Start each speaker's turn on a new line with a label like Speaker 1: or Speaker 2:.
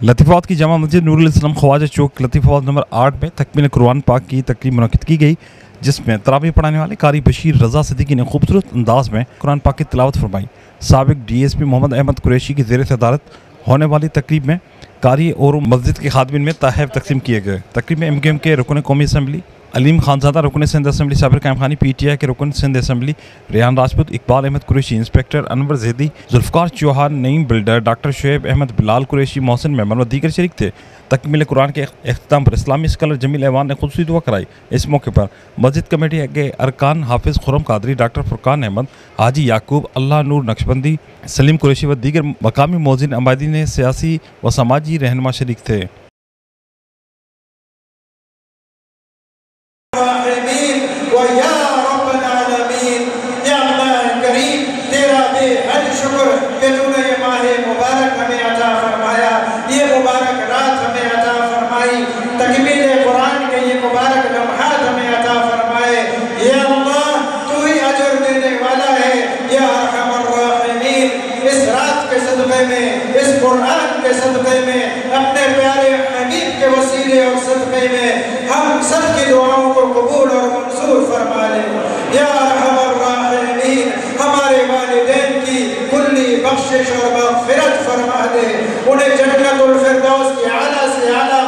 Speaker 1: लतीफ़ाबाद की जामा मस्जिद नूरुल इस्लाम ख्वाजा चौक लतीफ़ाबाद नंबर 8 में तकमील कुरान पाक की तकरीब मुनक़िद की गई, जिसमें तरावी पढ़ाने वाले कारी बशीर रज़ा सिद्दीकी ने खूबसूरत अंदाज में कुरान पाक की तिलावत फरमाई। साबिक DSP मोहम्मद अहमद कुरैशी की ज़ेर सदारत होने वाली तकरीब में कारी और मस्जिद के खादमिन में तहफ़ तकसीम किए गए। तकरीब में MKM के रुकन कौमी असम्बली अलीम खानज़ादा, रुकन सिंध असम्बली साबिर कायम खानी, PTI के रुकन Sindh assembly Rehan Rajput, Iqbal Ahmed Qureshi, inspector Anwar Zaidi, Zulfiqar Chauhan, Naeem builder, doctor Shoaib Ahmed, Bilal Qureshi, Mohsin Memon व दीगर शरीक थे। तकमील कुरान के अख्ताम पर इस्लामी स्कॉलर जमील ऐवान ने खुसूसी दुआ कराई। इस मौके पर मस्जिद कमेटी के अरकान हाफिज़ खुरम कादरी, डॉक्टर फुरकान अहमद, हाजी याकूब, अल्लाह नूर नक्शबंदी, सलीम कुरैशी व दीगर मकामी मौज़िन अमादी ने सियासी व समाजी रहनुमा शरीक थे।
Speaker 2: इस कुरान के सदक़े में, अपने प्यारे हबीब के वसीले और सदक़े में हम सब की दुआओं को कबूल और मंजूर फरमा ले। या अरहमर राहिमीन, हमारे वालिदैन की कुल्ली बख्शिश और मग़फ़िरत फरमा दे, उन्हें जन्नतुल फ़िरदौस की आला से आला